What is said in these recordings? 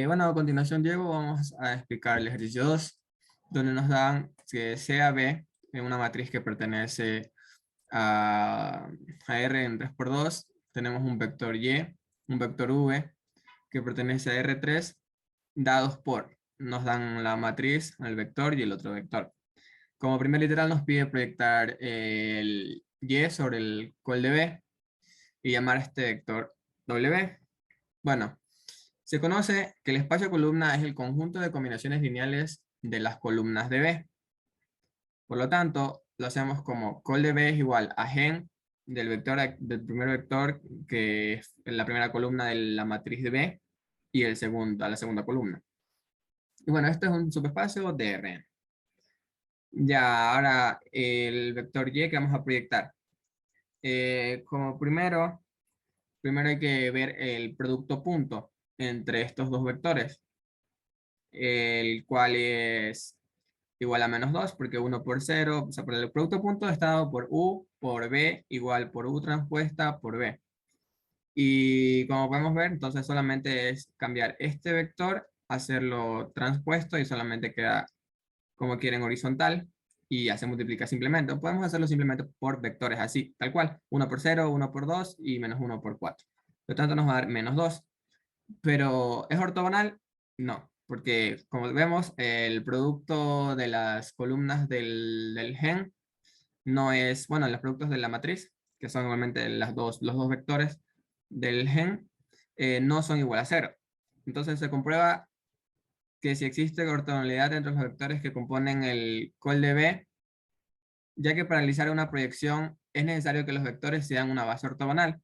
Bueno, a continuación, Diego, vamos a explicar el ejercicio 2, donde nos dan que sea B en una matriz que pertenece a, a R en 3×2. Tenemos un vector Y, un vector V que pertenece a R3, dados por, nos dan la matriz, el vector y el otro vector. Como primer literal nos pide proyectar el Y sobre el col de B y llamar a este vector W. Bueno, se conoce que el espacio columna es el conjunto de combinaciones lineales de las columnas de B. Por lo tanto, lo hacemos como col de B es igual a gen del vector, del primer vector, que es la primera columna de la matriz de B, y el segundo, a la segunda columna. Y bueno, esto es un subespacio de Rn. Ya, ahora el vector Y que vamos a proyectar. Como primero hay que ver el producto punto entre estos dos vectores, el cual es igual a -2, porque 1 por 0, o sea, por el producto punto está dado por U por B igual por U transpuesta por B. Y como podemos ver, entonces solamente es cambiar este vector, hacerlo transpuesto y solamente queda como quieren horizontal y ya se multiplica simplemente. O podemos hacerlo simplemente por vectores así, tal cual. 1 por 0, 1 por 2 y -1 por 4. Por lo tanto nos va a dar -2. Pero ¿es ortogonal? No, porque como vemos, el producto de las columnas del gen no es, bueno, los productos de la matriz, que son igualmente los dos vectores del gen, no son igual a 0. Entonces se comprueba que si existe ortogonalidad entre los vectores que componen el col de B, ya que para realizar una proyección es necesario que los vectores sean una base ortogonal.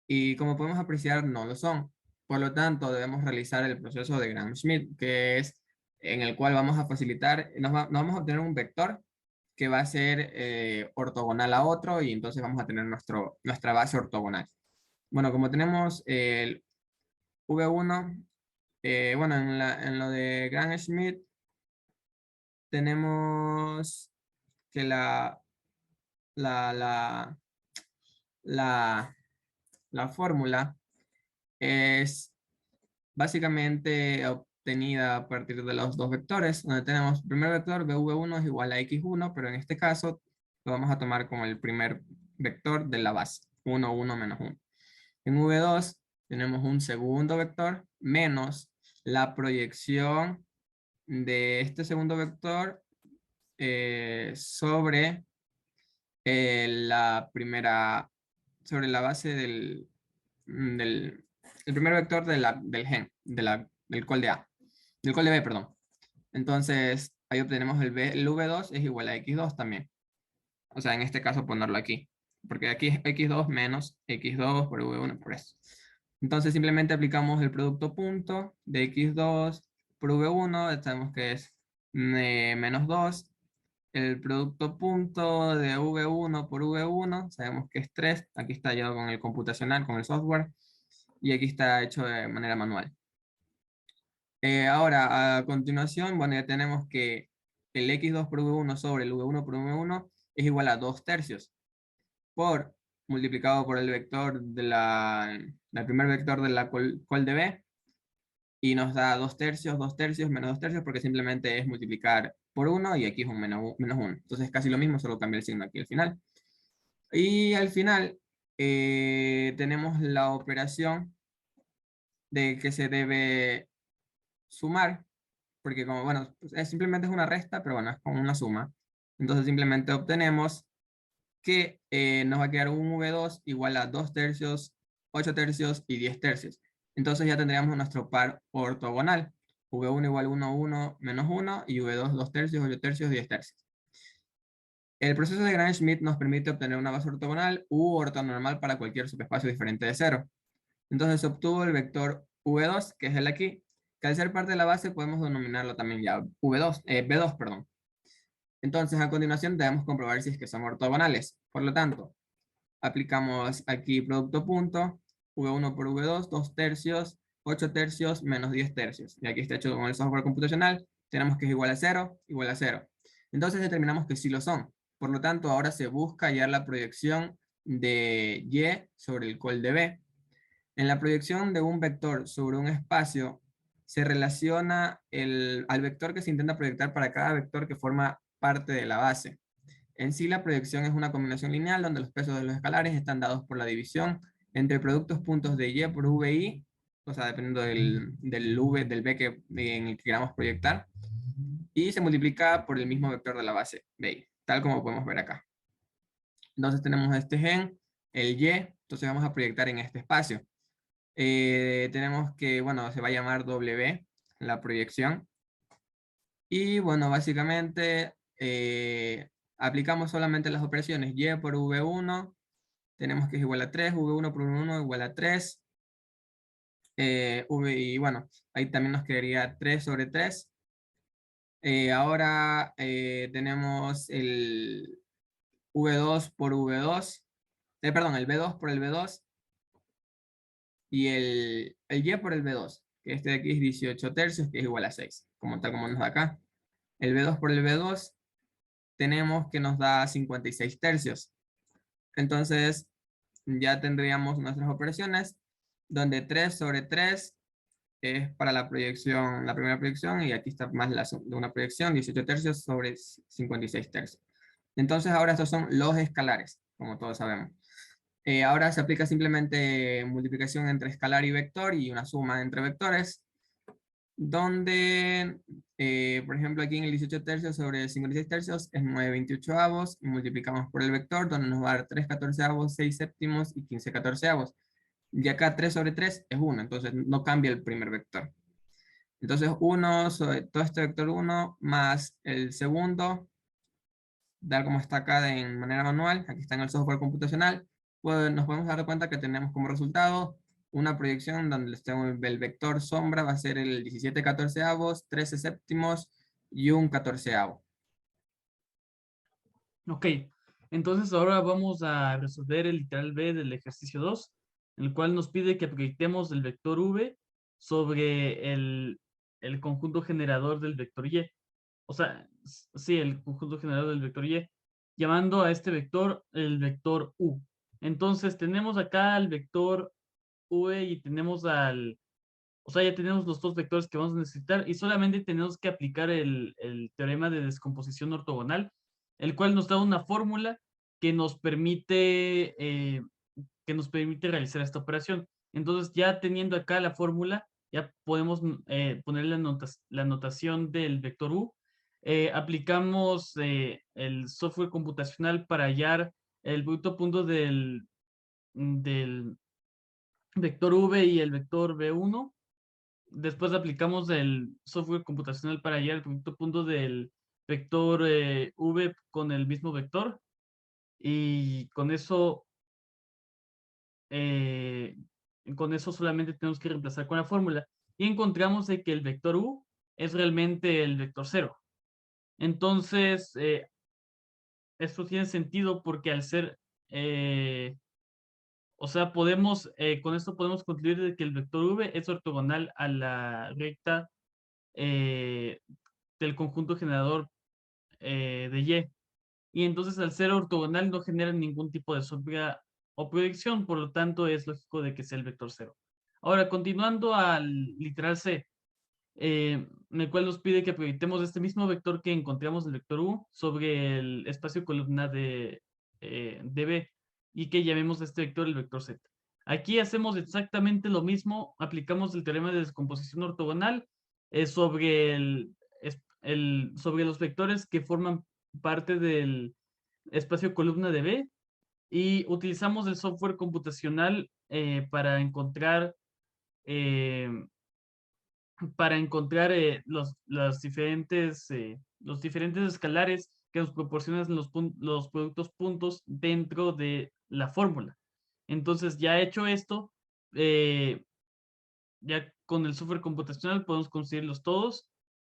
Y como podemos apreciar, no lo son. Por lo tanto, debemos realizar el proceso de Gram-Schmidt, que es en el cual vamos a facilitar, nos vamos a obtener un vector que va a ser ortogonal a otro y entonces vamos a tener nuestra base ortogonal. Bueno, como tenemos el V1, bueno, en lo de Gram-Schmidt tenemos que la, la, la, la fórmula es básicamente obtenida a partir de los dos vectores, donde tenemos el primer vector BV1 es igual a X1, pero en este caso lo vamos a tomar como el primer vector de la base, 1, 1, -1. En V2 tenemos un segundo vector menos la proyección de este segundo vector sobre la primera, sobre la base el primer vector del gen, del col de A, del col de B, perdón. Entonces, ahí obtenemos el V2 es igual a X2 también. O sea, en este caso ponerlo aquí, porque aquí es X2 menos X2 por V1 por eso. Entonces, simplemente aplicamos el producto punto de X2 por V1, sabemos que es -2. El producto punto de V1 por V1, sabemos que es 3. Aquí está ya con el computacional, con el software. Y aquí está hecho de manera manual. Ahora, a continuación, bueno, ya tenemos que el X2 por V1 sobre el V1 por V1 es igual a 2/3 por multiplicado por el vector de el primer vector de la col de B y nos da 2/3, 2/3 menos 2/3 porque simplemente es multiplicar por 1 y aquí es un menos 1. Entonces casi lo mismo, solo cambia el signo aquí al final. Y al final tenemos la operación de que se debe sumar, porque como, bueno, pues, simplemente es una resta, pero bueno, es como una suma. Entonces simplemente obtenemos que nos va a quedar un V2 igual a 2/3, 8/3 y 10/3. Entonces ya tendríamos nuestro par ortogonal. V1 igual 1, 1, -1 y V2 2/3, 8/3, 10/3. El proceso de Gram-Schmidt nos permite obtener una base ortogonal u ortonormal para cualquier subespacio diferente de 0. Entonces se obtuvo el vector V2, que es el aquí, que al ser parte de la base podemos denominarlo también ya B2, perdón. Entonces a continuación debemos comprobar si es que son ortogonales. Por lo tanto, aplicamos aquí producto punto, V1 por V2, 2/3, 8/3 menos 10/3. Y aquí está hecho con el software computacional. Tenemos que es igual a 0, igual a 0. Entonces determinamos que sí lo son. Por lo tanto, ahora se busca hallar la proyección de Y sobre el col de B. En la proyección de un vector sobre un espacio, se relaciona al vector que se intenta proyectar para cada vector que forma parte de la base. En sí, la proyección es una combinación lineal donde los pesos de los escalares están dados por la división entre productos puntos de y por vi, o sea, dependiendo del v en el que queramos proyectar, y se multiplica por el mismo vector de la base, bi, tal como podemos ver acá. Entonces tenemos este gen, el y, entonces vamos a proyectar en este espacio. Tenemos que, bueno, se va a llamar W la proyección. Y bueno, básicamente aplicamos solamente las operaciones y por v1, tenemos que es igual a 3, v1 por v1 igual a 3, y bueno, ahí también nos quedaría 3 sobre 3. Ahora tenemos el v2 por v2, perdón, el v2 por el v2 y el y por el v2, que este de aquí es 18 tercios, que es igual a 6, como tal como nos da acá. El v2 por el v2 tenemos que nos da 56 tercios. Entonces, ya tendríamos nuestras operaciones, donde 3 sobre 3 es para la proyección, la primera proyección, y aquí está más de una proyección, 18 tercios sobre 56 tercios. Entonces, ahora estos son los escalares, como todos sabemos. Ahora se aplica simplemente multiplicación entre escalar y vector y una suma entre vectores, donde, por ejemplo, aquí en el 18 tercios sobre 56 tercios es 9/28, y multiplicamos por el vector, donde nos va a dar 3/14, 6/7 y 15/14. Y acá 3 sobre 3 es 1, entonces no cambia el primer vector. Entonces 1 sobre todo este vector 1 más el segundo, tal como está acá en manera manual, aquí está en el software computacional, pues nos podemos dar cuenta que tenemos como resultado una proyección donde el vector sombra va a ser el 17/14, 13/7 y un 14. Ok, entonces ahora vamos a resolver el literal B del ejercicio 2, en el cual nos pide que proyectemos el vector V sobre el conjunto generador del vector Y. O sea, sí, el conjunto generador del vector Y, llamando a este vector el vector U. Entonces tenemos acá el vector V y tenemos o sea, ya tenemos los dos vectores que vamos a necesitar y solamente tenemos que aplicar el teorema de descomposición ortogonal, el cual nos da una fórmula que nos permite, realizar esta operación. Entonces, ya teniendo acá la fórmula, ya podemos poner la notación del vector U. Aplicamos el software computacional para hallar el bruto punto del vector V y el vector V1. Después aplicamos el software computacional para hallar el punto del vector V con el mismo vector. Y eh, con eso solamente tenemos que reemplazar con la fórmula. Y encontramos de que el vector U es realmente el vector 0. Entonces, esto tiene sentido porque al ser, o sea, con esto podemos concluir de que el vector V es ortogonal a la recta eh, del conjunto generador de Y. Y entonces al ser ortogonal no genera ningún tipo de sombra o proyección, por lo tanto es lógico de que sea el vector 0. Ahora, continuando al literal C, en el cual nos pide que proyectemos este mismo vector que encontramos el vector U sobre el espacio columna de B y que llamemos a este vector el vector Z. Aquí hacemos exactamente lo mismo, aplicamos el teorema de descomposición ortogonal sobre sobre los vectores que forman parte del espacio columna de B y utilizamos el software computacional eh, para encontrar los diferentes escalares que nos proporcionan los productos puntos dentro de la fórmula. Entonces, ya hecho esto, eh, ya con el software computacional podemos conseguirlos todos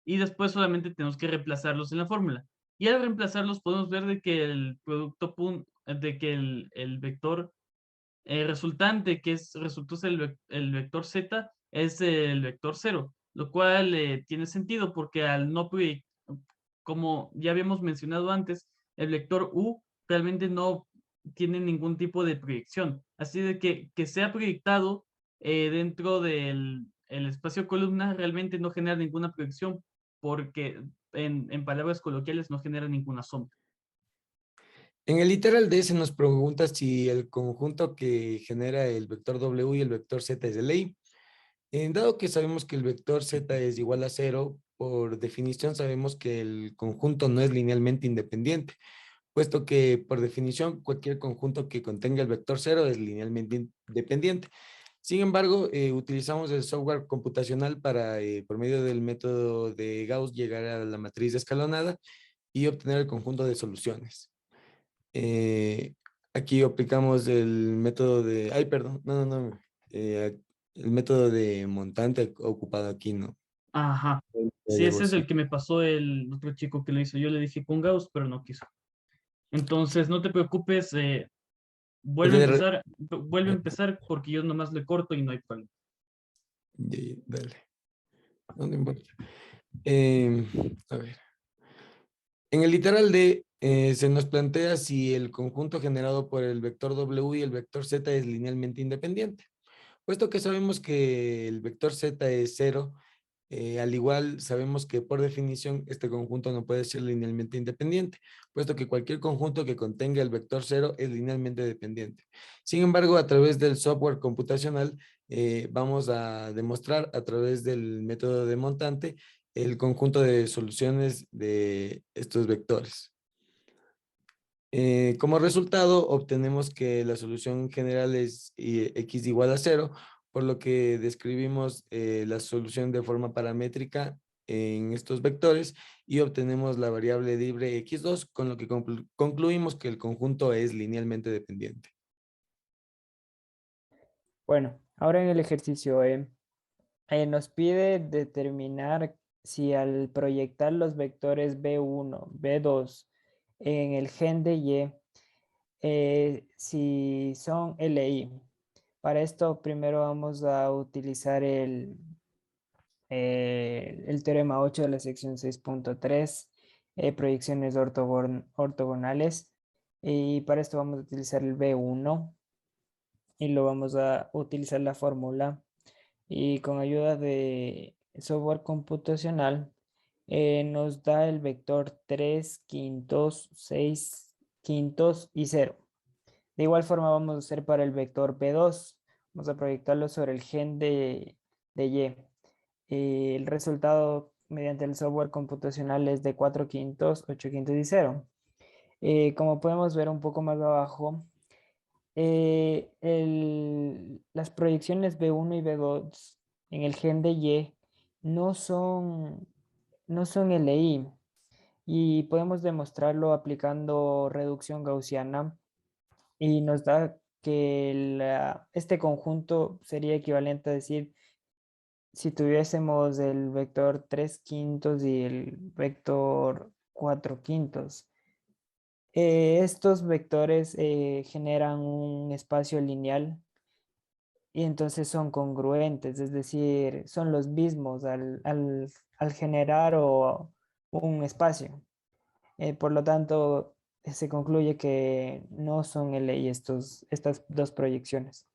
y después solamente tenemos que reemplazarlos en la fórmula. Y al reemplazarlos podemos ver de que el vector resultante, resultó ser el vector z, es el vector 0, lo cual tiene sentido porque al no proyectar, como ya habíamos mencionado antes, el vector u realmente no tiene ningún tipo de proyección. Así de que sea proyectado dentro del el espacio columnar realmente no genera ninguna proyección porque en palabras coloquiales no genera ninguna sombra. En el literal D se nos pregunta si el conjunto que genera el vector W y el vector Z es de ley. Dado que sabemos que el vector Z es igual a cero, por definición sabemos que el conjunto no es linealmente independiente, puesto que por definición cualquier conjunto que contenga el vector cero es linealmente independiente. Sin embargo, utilizamos el software computacional para, por medio del método de Gauss, llegar a la matriz escalonada y obtener el conjunto de soluciones. Eh, Aquí aplicamos el método de, ay, perdón, no, el método de montante ocupado aquí, ¿no? Ajá. Sí, ese es el que me pasó el otro chico que lo hizo. Yo le dije con Gauss, pero no quiso. Entonces, no te preocupes, vuelve a empezar porque yo nomás le corto y no hay problema. Dale, no importa. A ver. En el literal D se nos plantea si el conjunto generado por el vector W y el vector Z es linealmente independiente. Puesto que sabemos que el vector Z es cero, al igual sabemos que por definición este conjunto no puede ser linealmente independiente, puesto que cualquier conjunto que contenga el vector cero es linealmente dependiente. Sin embargo, a través del software computacional vamos a demostrar a través del método de montante el conjunto de soluciones de estos vectores. Como resultado, obtenemos que la solución general es x igual a cero, por lo que describimos la solución de forma paramétrica en estos vectores y obtenemos la variable libre x2, con lo que concluimos que el conjunto es linealmente dependiente. Bueno, ahora en el ejercicio nos pide determinar si al proyectar los vectores B1, B2 en el gen de Y, si son LI. Para esto primero vamos a utilizar el teorema 8 de la sección 6.3, proyecciones ortogonales. Y para esto vamos a utilizar el B1 y lo vamos a utilizar la fórmula. Y con ayuda de software computacional nos da el vector 3 quintos, 6 quintos y 0. De igual forma vamos a hacer para el vector B2. Vamos a proyectarlo sobre el gen de Y. El resultado mediante el software computacional es de 4 quintos, 8 quintos y 0. Como podemos ver un poco más abajo, las proyecciones B1 y B2 en el gen de Y no son, no son LI y podemos demostrarlo aplicando reducción gaussiana y nos da que este conjunto sería equivalente a decir si tuviésemos el vector 3 quintos y el vector 4 quintos. Estos vectores generan un espacio lineal y entonces son congruentes, es decir, son los mismos al generar un espacio. Por lo tanto, se concluye que no son LI estas dos proyecciones.